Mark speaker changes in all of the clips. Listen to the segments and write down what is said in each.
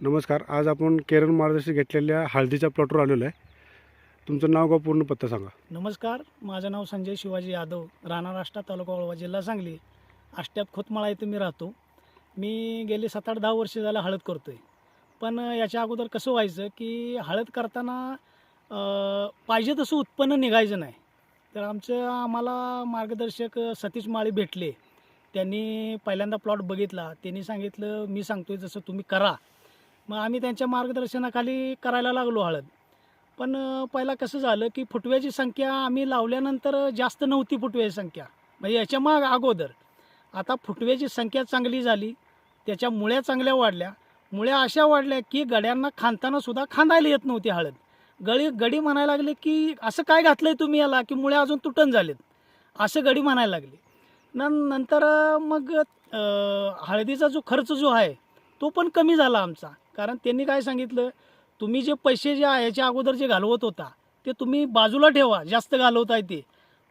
Speaker 1: नमस्कार. आज आपण केरळ मार्गदर्शन घेतलेल्या हळदीच्या प्लॉटवर आलेलो आहे. तुमचं नाव व पूर्ण पत्ता सांगा.
Speaker 2: नमस्कार, माझं नाव संजय शिवाजी यादव, राहणार आष्टा, तालुका वाळवा, जिल्हा सांगली. आष्ट्यात खोतमाळा इथं मी राहतो. मी गेले 7-8-10 वर्ष झालं हळद करतो आहे. पण याच्या अगोदर कसं व्हायचं की हळद करताना पाहिजे तसं उत्पन्न निघायचं नाही. तर आम्हाला मार्गदर्शक सतीश माळी भेटले. त्यांनी पहिल्यांदा प्लॉट बघितला. त्यांनी सांगितलं, मी सांगतोय जसं तुम्ही करा. मग आम्ही त्यांच्या मार्गदर्शनाखाली करायला लागलो हळद. पण पहिला कसं झालं की फुटव्याची संख्या आम्ही लावल्यानंतर जास्त नव्हती फुटव्याची संख्या, म्हणजे याच्या अगोदर. आता फुटव्याची संख्या चांगली झाली, त्याच्या मुळ्या चांगल्या वाढल्या. मुळ्या अशा वाढल्या की गड्यांना खांदताना सुद्धा खांदायला येत नव्हती हळद. गडी म्हणायला लागले की असं काय घातलंय तुम्ही याला की मुळ्या अजून तुटन झालेत, असं गडी म्हणायला लागले. नंतर मग हळदीचा जो खर्च जो आहे तो पण कमी झाला आमचा. कारण त्यांनी काय सांगितलं, तुम्ही जे पैसे जे याच्या अगोदर जे घालवत होता ते तुम्ही बाजूला ठेवा, जास्त घालवताय ते.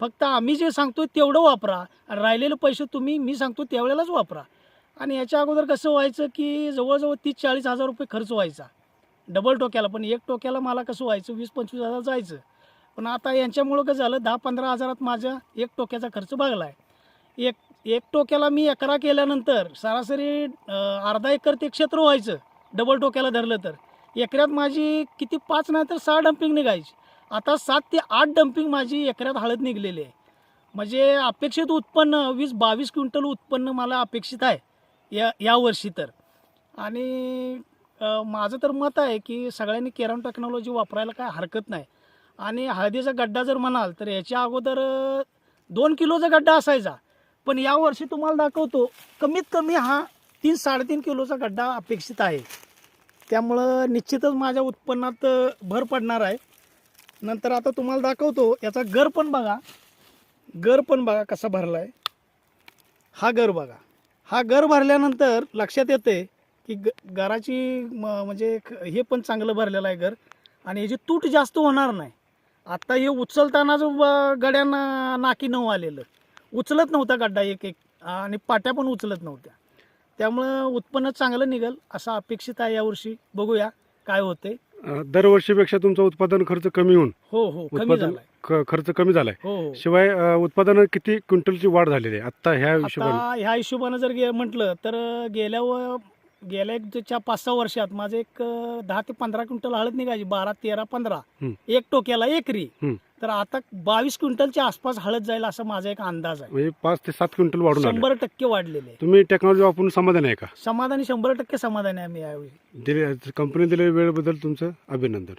Speaker 2: फक्त आम्ही जे सांगतो तेवढं वापरा आणि राहिलेले पैसे तुम्ही मी सांगतो त्यावेळेलाच वापरा. आणि याच्या अगोदर कसं व्हायचं की जवळजवळ 30-40 हजार रुपये खर्च व्हायचा डबल टोक्याला. पण एक टोक्याला मला कसं व्हायचं 20-25 हजार जायचं. पण आता यांच्यामुळं कसं झालं, 10-15 हजारात माझा एक टोक्याचा खर्च भागला आहे. एक टोक्याला मी एकरा केल्यानंतर सरासरी अर्धा एकर ते क्षेत्र व्हायचं. डबल टोक्याला धरलं तर एकऱ्यात माझी किती 5 नाही तर 6 डंपिंग निघायची. आता 7 ते 8 डंपिंग माझी एकऱ्यात हळद निघलेली आहे. म्हणजे अपेक्षित उत्पन्न 20-22 क्विंटल उत्पन्न मला अपेक्षित आहे या वर्षी तर. आणि माझं तर मत आहे की सगळ्यांनी केरॉन टेक्नॉलॉजी वापरायला काय हरकत नाही. आणि हळदीचा गड्डा जर म्हणाल तर याच्या अगोदर 2 किलोचा गड्डा असायचा. पण यावर्षी तुम्हाला दाखवतो कमीत कमी हा 3-3.5 किलोचा गड्डा अपेक्षित आहे. त्यामुळं निश्चितच माझ्या उत्पन्नात भर पडणार आहे. नंतर आता तुम्हाला दाखवतो याचा गर पण बघा कसा भरला आहे. हा गर बघा. हा गर भरल्यानंतर लक्षात येते की गराची म्हणजे हे पण चांगलं भरलेलं आहे गर. आणि याची तूट जास्त होणार नाही. आता हे उचलताना जो गड्यांना नाकी नऊ आलेलं, उचलत नव्हता गड्डा एक आणि पाट्या पण उचलत नव्हत्या. त्यामुळं उत्पन्न चांगलं निघेल असं अपेक्षित आहे यावर्षी. बघूया काय होते.
Speaker 1: दरवर्षीपेक्षा तुमचं उत्पादन खर्च कमी होऊन
Speaker 2: हो कमी झालाय.
Speaker 1: खर्च कमी झालाय.
Speaker 2: हो.
Speaker 1: शिवाय उत्पादन किती क्विंटलची वाढ झालेली आहे आता ह्या हिशोबाने?
Speaker 2: ह्या हिशोबानं जर म्हटलं तर गेल्या 5-6 वर्षात माझं एक 10 ते 15 क्विंटल हळद निघायची. 12-13-15 एक टोक्याला एकरी. तर आता 22 क्विंटलच्या आसपास हळद जाईल असा माझा एक अंदाज आहे.
Speaker 1: म्हणजे 5 ते 7 क्विंटल वाढून
Speaker 2: 100% वाढलेले.
Speaker 1: तुम्ही टेक्नॉलॉजी वापरून समाधानी आहे का?
Speaker 2: समाधानी, 100% समाधानी आहे आम्ही यावेळी.
Speaker 1: कंपनी दिलेल्या वेळेबद्दल तुमचं अभिनंदन.